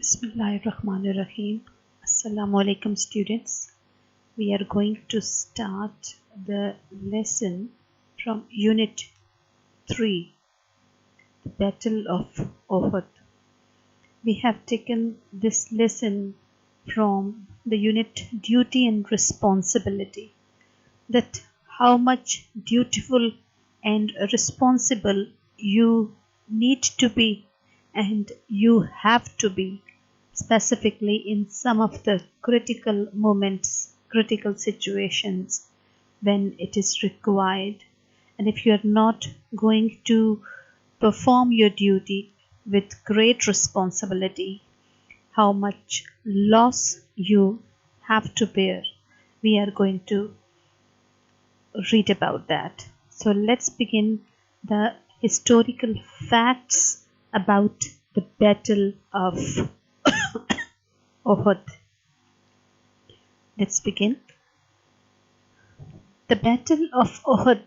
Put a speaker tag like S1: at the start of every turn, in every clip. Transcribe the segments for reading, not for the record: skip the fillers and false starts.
S1: Bismillahirrahmanirrahim. Assalamu alaikum students. We are going to start the lesson from Unit 3, the Battle of Uhud. We have taken this lesson from the unit Duty and Responsibility, that how much dutiful and responsible you need to be and you have to be, specifically in some of the critical moments, critical situations when it is required. And if you are not going to perform your duty with great responsibility, how much loss you have to bear, we are going to read about that. So let's begin the historical facts about the Battle of Uhud. Let's begin. The Battle of Uhud,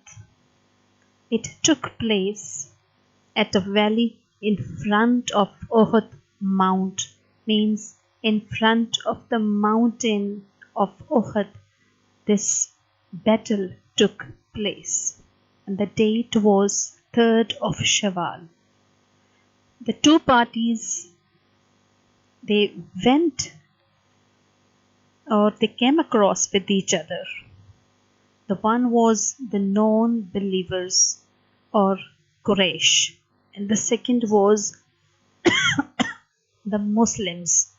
S1: it took place at a valley in front of Uhud Mount, means in front of the mountain of Uhud. This battle took place, and the date was 3rd of Shawwal. The two parties, they went or they came across with each other. The one was the non-believers or Quraysh, and the second was the Muslims.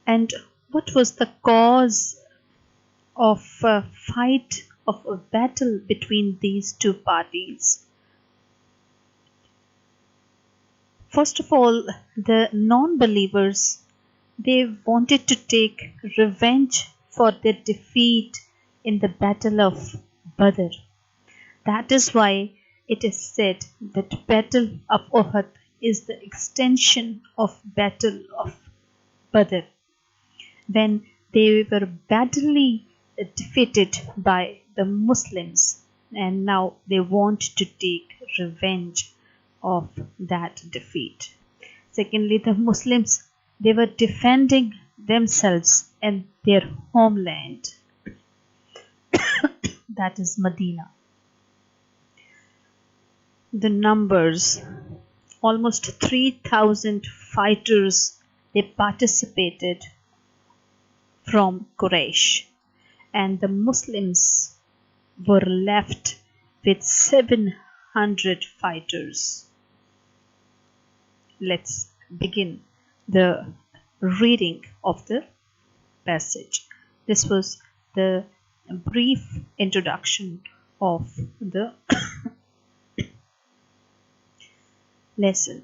S1: And what was the cause of a fight, of a battle between these two parties? First of all, the non-believers, they wanted to take revenge for their defeat in the Battle of Badr. That is why it is said that Battle of Uhud is the extension of Battle of Badr. When they were badly defeated by the Muslims, and now they want to take revenge of that defeat. Secondly, the Muslims, they were defending themselves and their homeland, that is Medina. The numbers, almost 3,000 fighters, they participated from Quraysh, and the Muslims were left with 700 fighters. Let's begin the reading of the passage. This was the brief introduction of the lesson.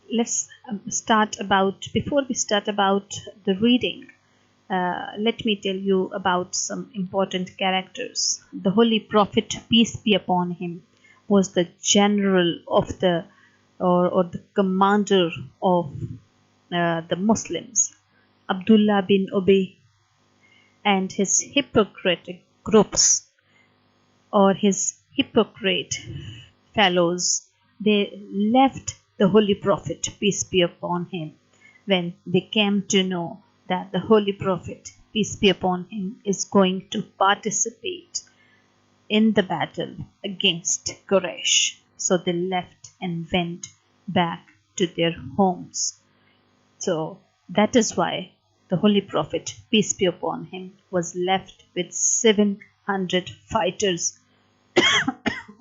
S1: Let's start about, before we start about the reading, let me tell you about some important characters. The Holy Prophet, peace be upon him, was the general of the or the commander of the Muslims. Abdullah bin Ubay and his hypocritic groups, or his hypocrite fellows, they left the Holy Prophet, peace be upon him, when they came to know that the Holy Prophet, peace be upon him, is going to participate in the battle against Quraysh. So they left and went back to their homes. So that is why the Holy Prophet, peace be upon him, was left with 700 fighters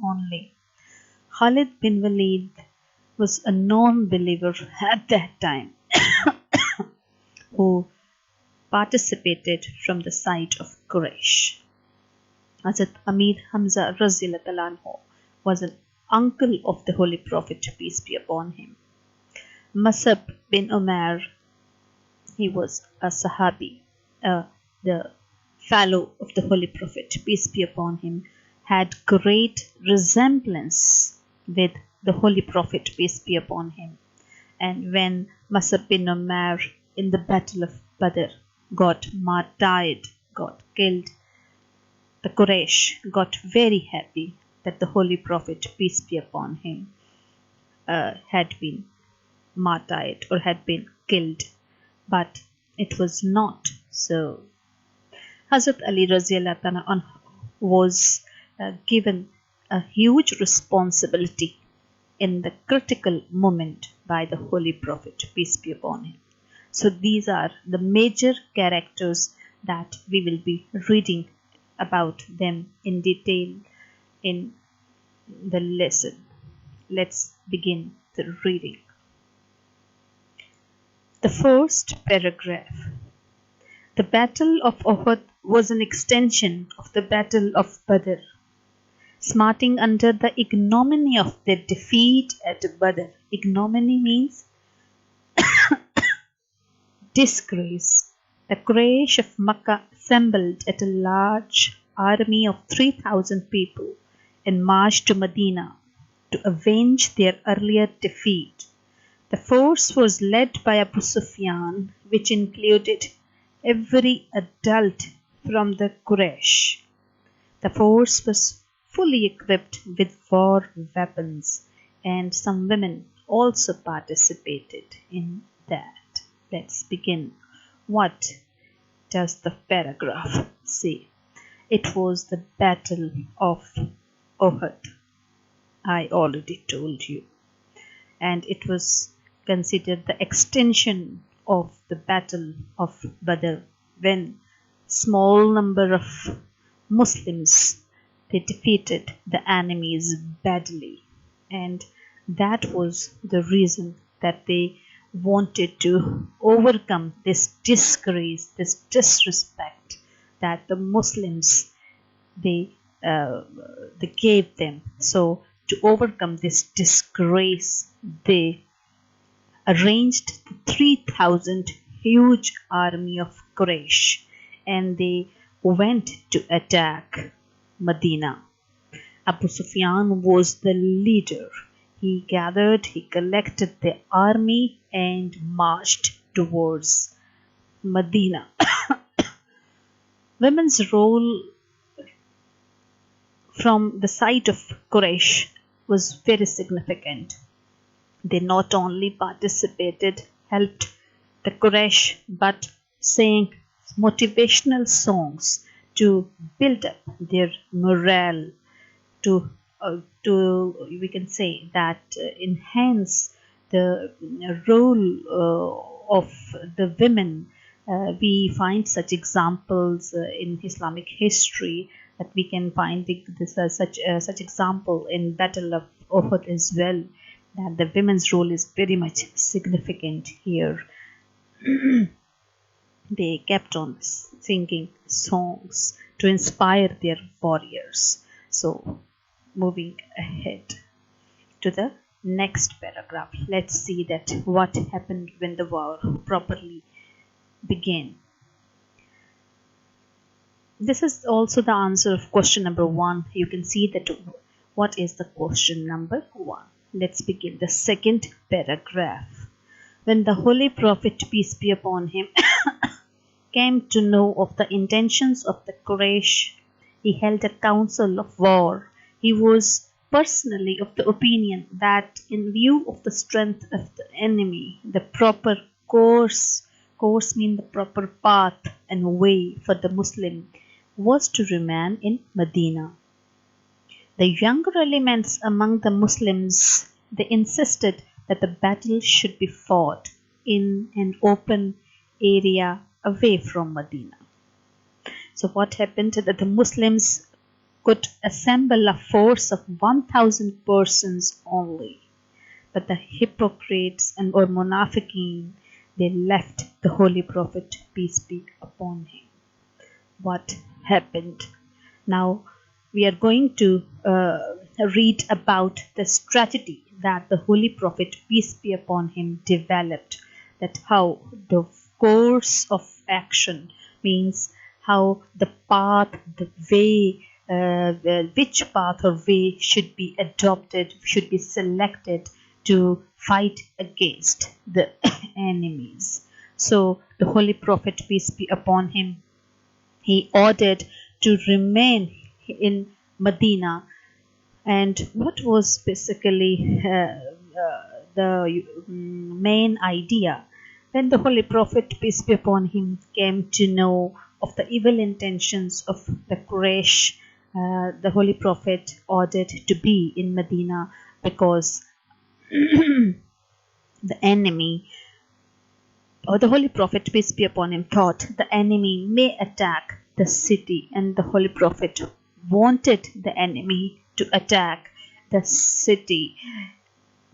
S1: only. Khalid bin Walid was a non-believer at that time who participated from the side of Quraysh. Hazrat Amir Hamza Raziyallahu anhu was an uncle of the Holy Prophet, peace be upon him. Musab bin Umar, he was a Sahabi, the fellow of the Holy Prophet, peace be upon him, had great resemblance with the Holy Prophet, peace be upon him. And when Musab bin Umar in the Battle of Badr got martyred, got killed, the Quraysh got very happy that the Holy Prophet, peace be upon him, had been martyred or had been killed, but it was not so. Hazrat Ali Raziyallahu Ta'ala was given a huge responsibility in the critical moment by the Holy Prophet, peace be upon him. So these are the major characters that we will be reading about them in detail in the lesson. Let's begin the reading. The first paragraph. The Battle of Uhud was an extension of the Battle of Badr. Smarting under the ignominy of their defeat at Badr. Ignominy means disgrace. The Quraysh of Makkah assembled at a large army of 3,000 people and marched to Medina to avenge their earlier defeat. The force was led by Abu Sufyan, which included every adult from the Quraysh. The force was fully equipped with war weapons, and some women also participated in that. Let's begin. What does the paragraph say? It was the Battle of Uhud. I already told you. And it was considered the extension of the Battle of Badr, when small number of Muslims, they defeated the enemies badly, and that was the reason that they wanted to overcome this disgrace, this disrespect that the Muslims they gave them. So to overcome this disgrace, they arranged the 3,000 huge army of Quraysh, and they went to attack Medina. Abu Sufyan was the leader. He collected the army and marched towards Medina. Women's role from the side of Quraysh was very significant. They not only participated, helped the Quraysh, but sang motivational songs to build up their morale, to we can say that enhance the role of the women. We find such examples in Islamic history, that we can find such example in Battle of Uhud as well, that the women's role is very much significant here. They kept on singing songs to inspire their warriors. So, moving ahead to the next paragraph, let's see that what happened when the war properly began. This is also the answer of question number 1. You can see that what is the question number 1. Let's begin the second paragraph. When the Holy Prophet, peace be upon him, came to know of the intentions of the Quraysh, he held a council of war. He was personally of the opinion that in view of the strength of the enemy, the proper course means the proper path and way for the Muslim was to remain in Medina. The younger elements among the Muslims, they insisted that the battle should be fought in an open area away from Medina. So what happened that the Muslims could assemble a force of 1,000 persons only, but the hypocrites and or munafiqeen, they left the Holy Prophet, peace be upon him. What happened? Now we are going to read about the strategy that the Holy Prophet, peace be upon him, developed, that how the course of action means how the path, the way, which path or way should be adopted, should be selected to fight against the enemies. So the Holy Prophet, peace be upon him, he ordered to remain in Medina. And what was basically the main idea. When the Holy Prophet, peace be upon him, came to know of the evil intentions of the Quraysh, the Holy Prophet ordered to be in Medina because the enemy, or the Holy Prophet, peace be upon him, thought the enemy may attack the city, and the Holy Prophet wanted the enemy to attack the city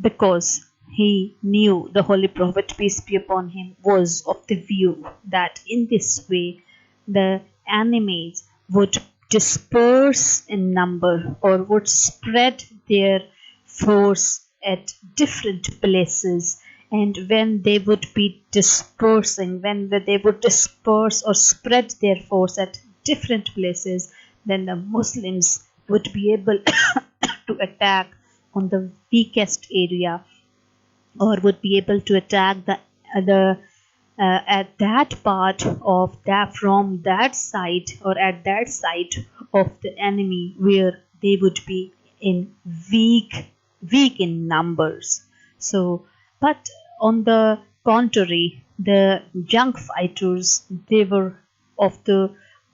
S1: because he knew the Holy Prophet, peace be upon him, was of the view that in this way the enemies would disperse in number or would spread their force at different places. And when they would be dispersing, when they would disperse or spread their force at different places, then the Muslims would be able to attack on the weakest area, or would be able to attack the at that part of that, from that side, or at that side of the enemy where they would be in weak in numbers. So, but on the contrary, the young fighters, they were of the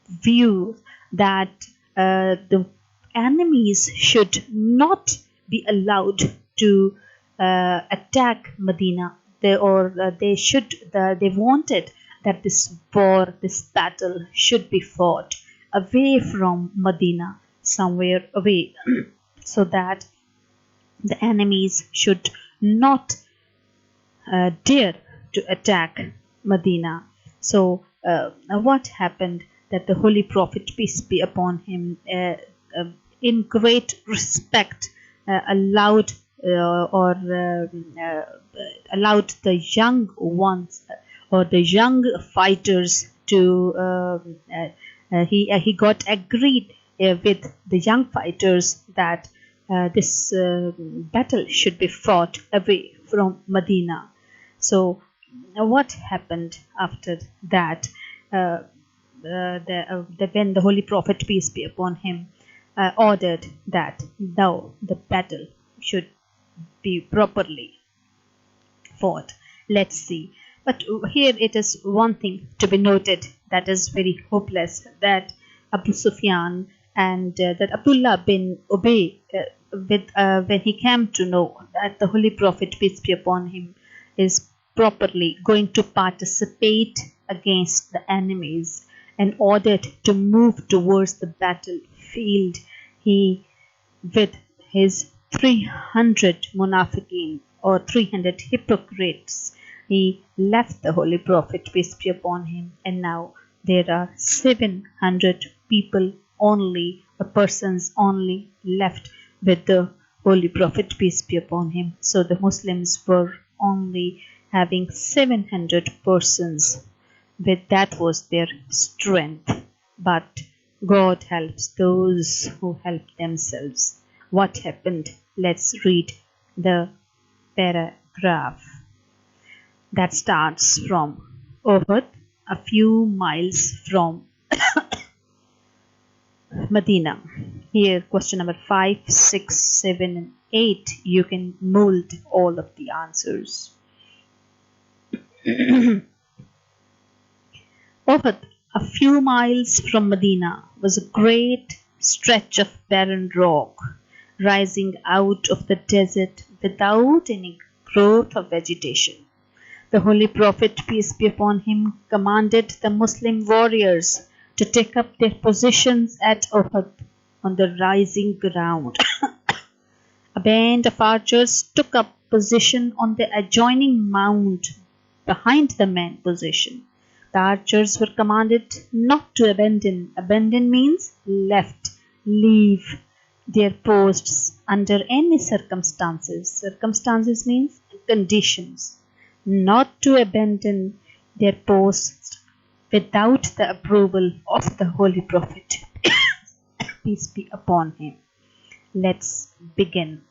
S1: view that the enemies should not be allowed to attack Medina. They wanted that this war, this battle, should be fought away from Medina, somewhere away, so that the enemies should not dare to attack Medina. So, what happened? That the Holy Prophet, peace be upon him, in great respect, allowed allowed the young ones, or the young fighters to he got agreed with the young fighters that this battle should be fought away from Medina. So what happened after that? When the Holy Prophet, peace be upon him, ordered that now the battle should be properly fought. Let's see. But here it is one thing to be noted that is very hopeless, that Abu Sufyan and that Abdullah bin Ubay, when he came to know that the Holy Prophet, peace be upon him, is properly going to participate against the enemies and ordered to move towards the battlefield, he, with his 300 munafiqeen, or 300 hypocrites, he left the Holy Prophet, peace be upon him, and now there are 700 people only, persons only left with the Holy Prophet, peace be upon him. So the Muslims were only having 700 persons. With that was their strength. But God helps those who help themselves. What happened? Let's read the paragraph that starts from Uhud, a few miles from Medina. Here, question number 5, 6, 7, and 8. You can mold all of the answers. Uhud, a few miles from Medina, was a great stretch of barren rock rising out of the desert without any growth of vegetation. The Holy Prophet, peace be upon him, commanded the Muslim warriors to take up their positions at Uhud on the rising ground. A band of archers took up position on the adjoining mound behind the main position. The archers were commanded not to abandon. Abandon means left, leave their posts under any circumstances. Circumstances means conditions. Not to abandon their posts without the approval of the Holy Prophet. Peace be upon him. Let's begin.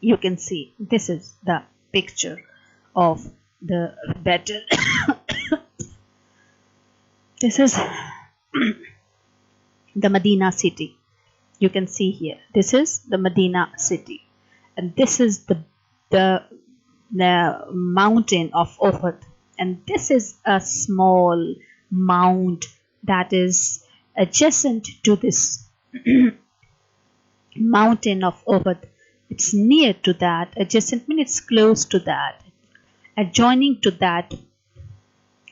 S1: You can see this is the picture of the battle. This is the Medina city. You can see here. This is the Medina city. And this is the the mountain of Uhud. And this is a small mount that is adjacent to this mountain of Uhud. It's near to that. Adjacent means it's close to that. Adjoining to that,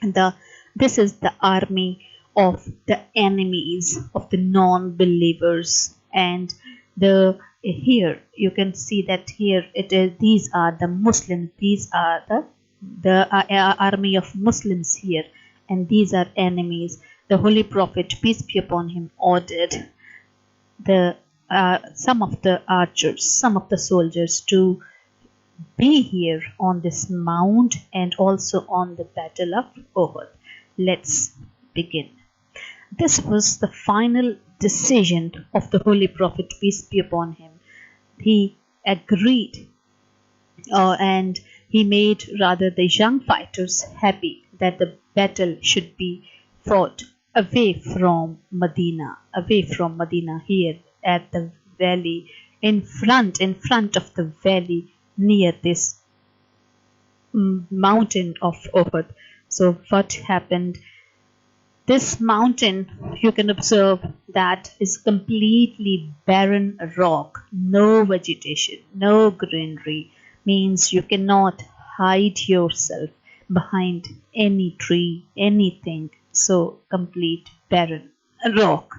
S1: the this is the army of the enemies of the non-believers. And the here you can see that here it is, these are the Muslims, these are the army of Muslims here, and these are enemies. The Holy Prophet, peace be upon him, ordered the some of the archers, some of the soldiers to be here on this mount and also on the Battle of Uhud. Let's begin. This was the final decision of the Holy Prophet, peace be upon him. He agreed, and he made rather the young fighters happy that the battle should be fought away from Medina, here at the valley, in front of the valley, near this mountain of Uhud. So what happened? This mountain, you can observe that is completely barren rock, no vegetation, no greenery, means you cannot hide yourself behind any tree, anything. So complete barren rock.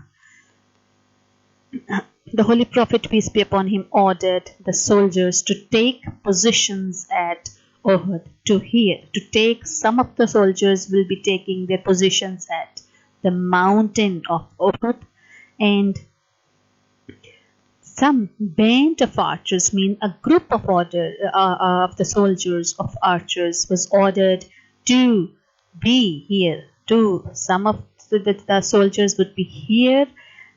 S1: The Holy Prophet, peace be upon him, ordered the soldiers to take positions at Uhud. To take, some of the soldiers will be taking their positions at the mountain of Uhud, and some band of archers, mean a group of the soldiers of archers, was ordered to be here. To some of the soldiers would be here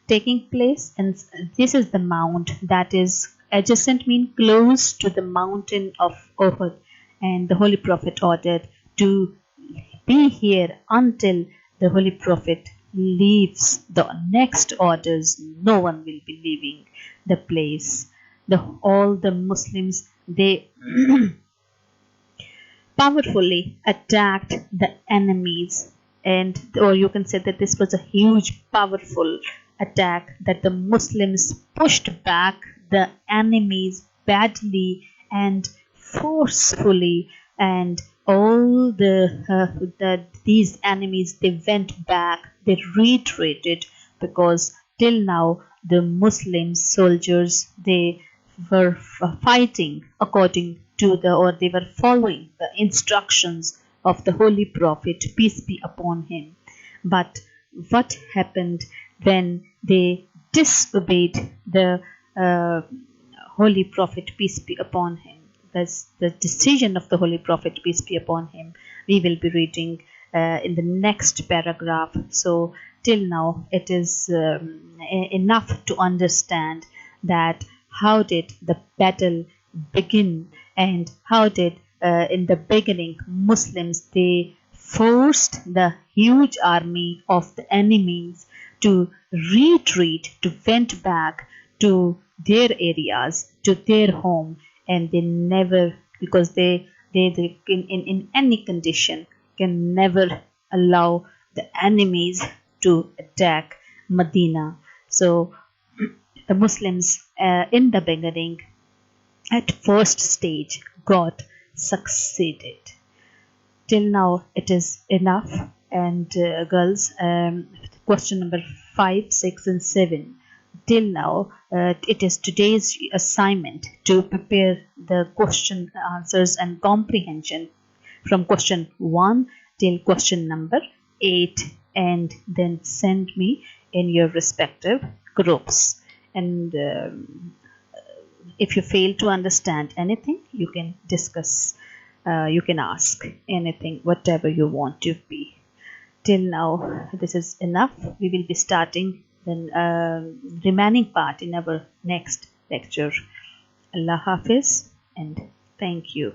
S1: taking place, and this is the mount that is adjacent, mean close to the mountain of Uhud, and the Holy Prophet ordered to be here until the Holy Prophet leaves the next orders. No one will be leaving the place. All the Muslims, they powerfully attacked the enemies, and or you can say that this was a huge powerful attack, that the Muslims pushed back the enemies badly and forcefully, and all these enemies, they went back, they retreated, because till now the Muslim soldiers, they were fighting according to they were following the instructions of the Holy Prophet, peace be upon him. But what happened when they disobeyed the Holy Prophet, peace be upon him? That's the decision of the Holy Prophet, peace be upon him. We will be reading in the next paragraph. So till now it is enough to understand that how did the battle begin, and how did in the beginning Muslims, they forced the huge army of the enemies to retreat, to went back to their areas, to their home, and they never, because they in any condition can never allow the enemies to attack Medina. So the Muslims in the beginning, at first stage, got succeeded. Till now it is enough. And girls, question number 5, 6 and 7, till now it is today's assignment to prepare the question answers and comprehension from question 1 till question number 8, and then send me in your respective groups. And if you fail to understand anything, you can discuss, you can ask anything, whatever you want to be. Till now this is enough. We will be starting the remaining part in our next lecture. Allah Hafiz, and thank you.